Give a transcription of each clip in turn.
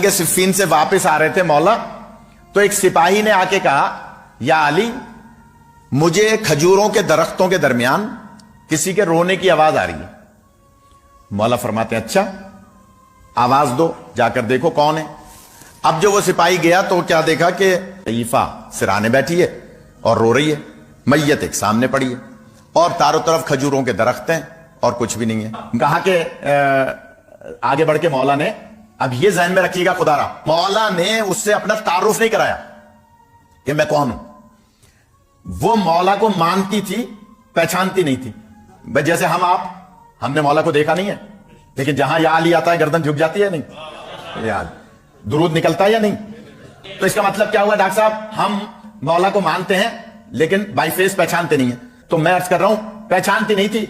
کہ صفین سے واپس آ رہے تھے مولا، تو ایک سپاہی نے آ کے کہا یا علی مجھے کھجوروں کے درختوں کے درمیان کسی کے رونے کی آواز آ رہی ہے۔ مولا فرماتے ہیں اچھا آواز دو، جا کر دیکھو کون ہے۔ اب جو وہ سپاہی گیا تو کیا دیکھا کہ ضعیفہ سرانے بیٹھی ہے اور رو رہی ہے، میت ایک سامنے پڑی ہے اور چاروں طرف کھجوروں کے درخت ہیں اور کچھ بھی نہیں ہے۔ کہا کہ آگے بڑھ کے مولا نے، اب یہ ذہن میں رکھیے گا خدا را، مولا نے اس سے اپنا تعارف نہیں کرایا کہ میں کون ہوں۔ وہ مولا کو مانتی تھی، پہچانتی نہیں تھی۔ بھائی جیسے ہم نے مولا کو دیکھا نہیں ہے، لیکن جہاں یا علی آتا ہے گردن جھک جاتی ہے نہیں، یا درود نکلتا ہے یا نہیں۔ تو اس کا مطلب کیا ہوا ڈاکٹر صاحب، ہم مولا کو مانتے ہیں لیکن بائی فیس پہچانتے نہیں ہیں۔ تو میں عرض کر رہا ہوں پہچانتی نہیں تھی،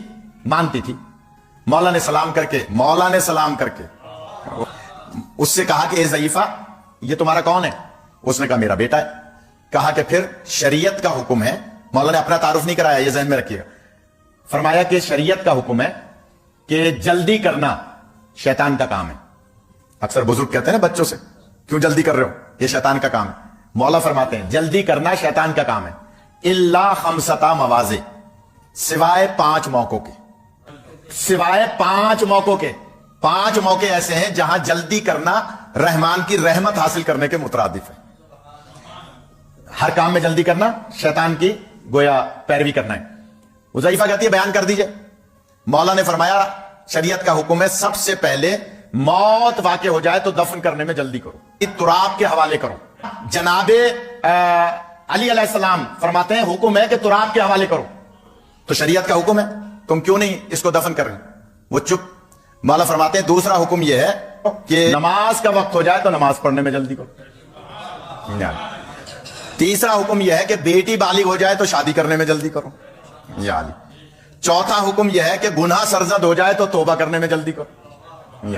مانتی تھی۔ مولا نے سلام کر کے اس سے کہا کہ اے ضعیفہ یہ تمہارا کون ہے؟ اس نے کہا میرا بیٹا ہے۔ کہا کہ پھر شریعت کا حکم ہے، مولا نے اپنا تعارف نہیں کرایا، یہ ذہن میں رکھیے گا۔ فرمایا کہ شریعت کا حکم ہے کہ جلدی کرنا شیطان کا کام ہے۔ اکثر بزرگ کہتے ہیں نا بچوں سے کیوں جلدی کر رہے ہو، یہ شیطان کا کام ہے۔ مولا فرماتے ہیں جلدی کرنا شیطان کا کام ہے، الا خمسۃ مواضع، سوائے 5 موقعوں کے، سوائے 5 موقعوں کے۔ 5 موقع ایسے ہیں جہاں جلدی کرنا رحمان کی رحمت حاصل کرنے کے مترادف ہے۔ ہر کام میں جلدی کرنا شیطان کی گویا پیروی کرنا ہے۔ حذیفہ کہتی ہے بیان کر دیجئے۔ مولا نے فرمایا شریعت کا حکم ہے سب سے پہلے موت واقع ہو جائے تو دفن کرنے میں جلدی کرو، تراب کے حوالے کرو۔ جناب علی علیہ السلام فرماتے ہیں حکم ہے کہ تراب کے حوالے کرو، تو شریعت کا حکم ہے، تم کیوں نہیں اس کو دفن کر رہے؟ وہ چپ۔ مولا فرماتے ہیں دوسرا حکم یہ ہے کہ نماز کا وقت ہو جائے تو نماز پڑھنے میں جلدی کرو۔ تیسرا حکم یہ ہے کہ بیٹی بالغ ہو جائے تو شادی کرنے میں جلدی کرو۔ چوتھا حکم یہ ہے کہ گناہ سرزد ہو جائے تو توبہ کرنے میں جلدی کرو۔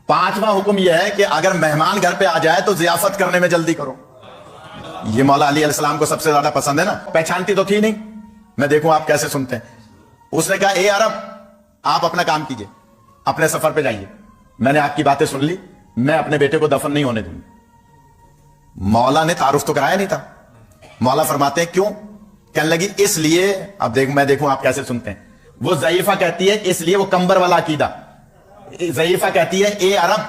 پانچواں حکم یہ ہے کہ اگر مہمان گھر پہ آ جائے تو ضیافت کرنے میں جلدی کرو۔ یہ مولا علی علیہ السلام کو سب سے زیادہ پسند ہے نا۔ پہچانتی تو تھی نہیں، میں دیکھوں آپ کیسے سنتے ہیں۔ اس نے کہا اے عرب آپ اپنا کام کیجئے، اپنے سفر پہ جائیے، میں نے آپ کی باتیں سن لی، میں اپنے بیٹے کو دفن نہیں ہونے دوں گا۔ مولا نے تعارف تو کرایا نہیں تھا۔ مولا فرماتے ہیں کیوں؟ کہنے لگی اس لیے، اب میں دیکھوں آپ کیسے سنتے ہیں۔ وہ ضعیفہ کہتی ہے اس لیے، وہ کمبر والا عقیدہ۔ ضعیفہ کہتی ہے اے عرب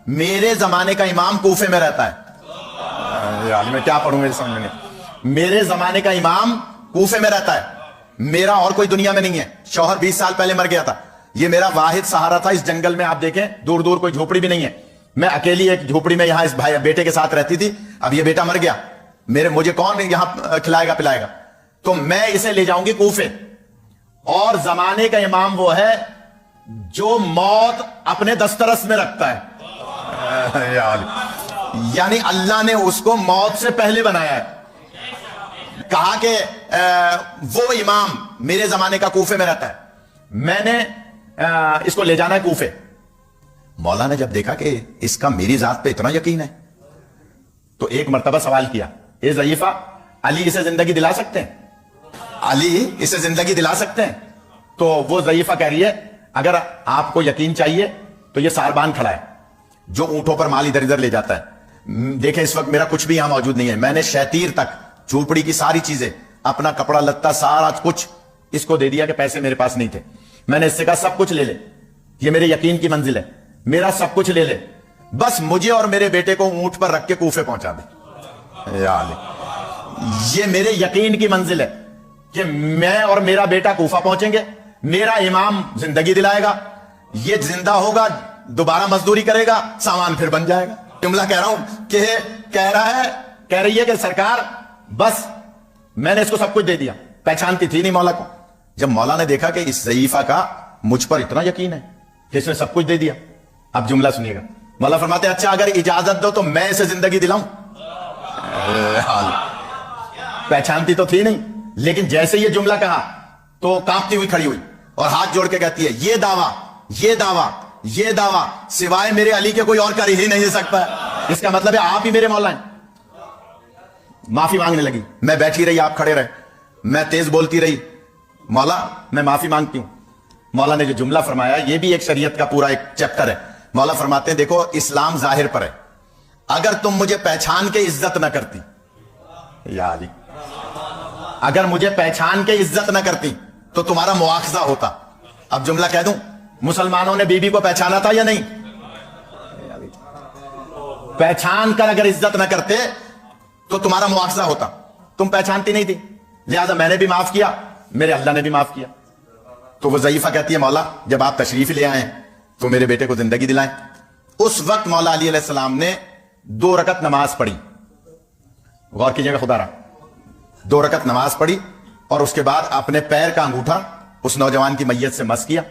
میرے زمانے کا امام کوفے میں رہتا ہے۔ یار میں کیا پڑھوں گا سمجھ میں، میرے زمانے کا امام کوفے میں رہتا ہے، میرا اور کوئی دنیا میں نہیں ہے۔ شوہر 20 سال پہلے مر گیا تھا، یہ میرا واحد سہارا تھا اس جنگل میں۔ آپ دیکھیں دور دور کوئی جھوپڑی بھی نہیں ہے، میں اکیلی ایک جھوپڑی میں یہاں اس بھائی بیٹے کے ساتھ رہتی تھی۔ اب یہ بیٹا مر گیا، مجھے کون یہاں کھلائے گا پلائے گا؟ تو میں اسے لے جاؤں گی کوفے، اور زمانے کا امام وہ ہے جو موت اپنے دسترس میں رکھتا ہے۔ یعنی اللہ نے اس کو موت سے پہلے بنایا ہے۔ کہا کہ وہ امام میرے زمانے کا کوفے میں رہتا ہے، میں نے اس کو لے جانا ہے کوفے۔ مولا نے جب دیکھا کہ اس کا میری ذات پہ اتنا یقین ہے تو ایک مرتبہ سوال کیا اے ضعیفہ علی اسے زندگی دلا سکتے ہیں؟ علی اسے زندگی دلا سکتے ہیں؟ تو وہ ضعیفہ کہہ رہی ہے اگر آپ کو یقین چاہیے تو یہ ساربان کھڑا ہے جو اونٹوں پر مال ادھر ادھر لے جاتا ہے۔ دیکھیں اس وقت میرا کچھ بھی یہاں موجود نہیں ہے، میں نے شیطیر تک جھوپڑی کی ساری چیزیں، اپنا کپڑا لتا سارا کچھ اس کو دے دیا کہ پیسے میرے پاس نہیں تھے۔ میں نے اس سے کہا سب کچھ لے لے، یہ میرے یقین کی منزل ہے، میرا سب کچھ لے لے، بس مجھے اور میرے بیٹے کو اونٹ پر رکھ کے کوفے پہنچا دے۔ یہ میرے یقین کی منزل ہے کہ میں اور میرا بیٹا کوفہ پہنچیں گے، میرا امام زندگی دلائے گا، یہ زندہ ہوگا، دوبارہ مزدوری کرے گا، سامان پھر بن جائے گا۔ جملہ کہہ رہا ہوں کہ کہہ رہی ہے کہ سرکار بس میں نے اس کو سب کچھ دے دیا۔ پہچانتی تھی نہیں مولا کو۔ جب مولا نے دیکھا کہ اس ضعیفہ کا مجھ پر اتنا یقین ہے کہ اس نے سب کچھ دے دیا، اب جملہ سنیے گا۔ مولا فرماتے ہیں اچھا اگر اجازت دو تو میں اسے زندگی دلاؤں۔ پہچانتی تو تھی نہیں، لیکن جیسے یہ جملہ کہا تو کانپتی ہوئی کھڑی ہوئی اور ہاتھ جوڑ کے کہتی ہے یہ دعویٰ سوائے میرے علی کے کوئی اور کر ہی نہیں سکتا ہے۔ اس کا مطلب ہے آپ ہی میرے مولا ہیں۔ معافی مانگنے لگی، میں بیٹھی رہی، آپ کھڑے رہے، میں تیز بولتی رہی، مولا میں معافی مانگتی ہوں۔ مولا نے جو جملہ فرمایا یہ بھی ایک شریعت کا پورا ایک چیپٹر ہے۔ مولا فرماتے ہیں دیکھو اسلام ظاہر پر ہے، اگر تم مجھے پہچان کے عزت نہ کرتی، یا علی، اگر مجھے پہچان کے عزت نہ کرتی تو تمہارا مواخذہ ہوتا۔ اب جملہ کہہ دوں، مسلمانوں نے بی بی کو پہچانا تھا یا نہیں؟ پہچان کر اگر عزت نہ کرتے تو تمہارا مواخذہ ہوتا، تم پہچانتی نہیں تھی، لہذا میں نے بھی معاف کیا، میرے اللہ نے بھی معاف کیا۔ تو وہ ضعیفہ کہتی ہے مولا جب آپ تشریف لے آئے تو میرے بیٹے کو زندگی دلائیں۔ اس وقت مولا علی علیہ السلام نے 2 رکعت نماز پڑھی، غور کیجئے گا خدا را، 2 رکعت نماز پڑھی اور اس کے بعد اپنے پیر کا انگوٹھا اس نوجوان کی میت سے مس کیا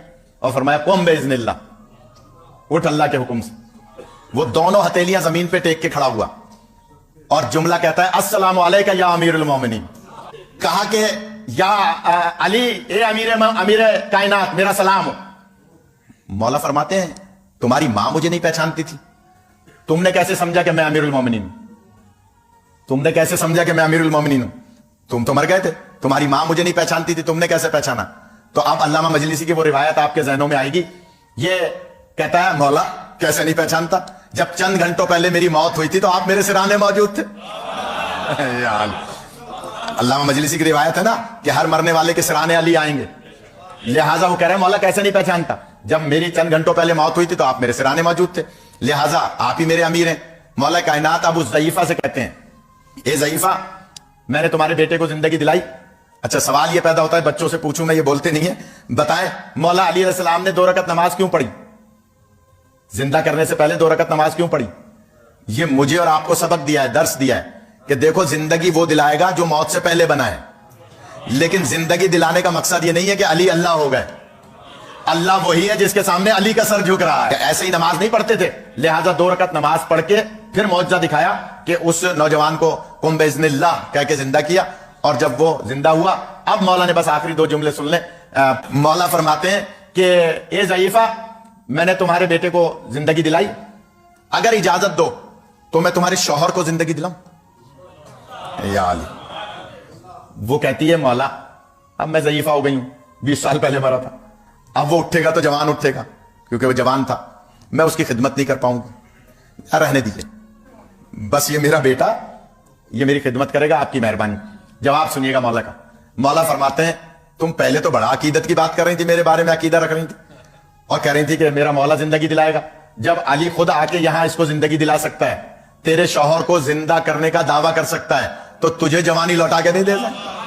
اور فرمایا قم باذن اللہ، اٹھ اللہ کے حکم سے۔ وہ دونوں ہتھیلیاں زمین پہ ٹیک کے کھڑا ہوا اور جملہ کہتا ہے السلام علیکہ یا امیر المومنین، کہا کہ یا علی، اے امیر کائنات، میرا سلام ہو۔ مولا فرماتے ہیں تمہاری ماں مجھے نہیں پہچانتی تھی، تم نے کیسے سمجھا کہ میں امیر المومنین ہوں؟ تم نے کیسے سمجھا کہ میں امیر المومنین ہوں؟ تم تو مر گئے تھے، تمہاری ماں مجھے نہیں پہچانتی تھی، تم نے کیسے پہچانا؟ تو اب علامہ مجلسی کی وہ روایت آپ کے ذہنوں میں آئے گی، یہ کہتا ہے مولا کیسے نہیں پہچانتا، جب چند گھنٹوں پہلے میری موت ہوئی تھی تو آپ میرے سرانے موجود تھے۔ علامہ مجلسی کی روایت ہے نا کہ ہر مرنے والے کے سرانے علی آئیں گے، لہٰذا وہ کہہ رہے ہیں مولا کیسے نہیں پہچانتا، جب میری چند گھنٹوں پہلے موت ہوئی تھی تو آپ میرے سرانے موجود تھے، لہٰذا آپ ہی میرے امیر ہیں۔ مولا کائنات اب اس ضعیفہ سے کہتے ہیں اے ضعیفہ، میں نے تمہارے بیٹے کو زندگی دلائی۔ اچھا سوال یہ پیدا ہوتا ہے، بچوں سے پوچھوں میں، یہ بولتے نہیں ہیں، بتائیں مولا علی علیہ السلام نے 2 رکعت نماز کیوں پڑھی؟ زندہ کرنے سے پہلے 2 رکعت نماز کیوں پڑھی؟ یہ مجھے اور آپ کو سبق دیا ہے، درس دیا ہے کہ دیکھو زندگی وہ دلائے گا جو موت سے پہلے بنا ہے، لیکن زندگی دلانے کا مقصد یہ نہیں ہے کہ علی اللہ ہو گئے، اللہ وہی ہے جس کے سامنے علی کا سر جھک رہا ہے۔ ایسے ہی نماز نہیں پڑھتے تھے، لہٰذا 2 رکعت نماز پڑھ کے پھر معجزہ دکھایا کہ اس نوجوان کو قم باذن اللہ کہہ کے زندہ کیا، اور جب وہ زندہ ہوا، اب مولا نے بس آخری 2 جملے سن لیں۔ مولا فرماتے ہیں کہ اے ضعیفہ، میں نے تمہارے بیٹے کو زندگی دلائی، اگر اجازت دو تو میں تمہارے شوہر کو زندگی دلاؤں؟ یا علی، وہ کہتی ہے مولا اب میں ضعیفہ ہو گئی ہوں، 20 سال پہلے مرا تھا، اب وہ اٹھے گا تو جوان اٹھے گا، کیونکہ وہ جوان تھا، میں اس کی خدمت نہیں کر پاؤں گی، رہنے دیجیے، بس یہ میرا بیٹا، یہ میری خدمت کرے گا، آپ کی مہربانی۔ جواب سنیے گا مولا کا۔ مولا فرماتے ہیں تم پہلے تو بڑا عقیدت کی بات کر رہی تھی، میرے بارے میں عقیدہ رکھ رہی تھی اور کہہ رہی تھی کہ میرا مولا زندگی دلائے گا، جب علی خود آ کے یہاں اس کو زندگی دلا سکتا ہے، تیرے شوہر کو زندہ کرنے کا دعویٰ کر سکتا ہے، تو تجھے جوانی لوٹا کے نہیں دے سکتا؟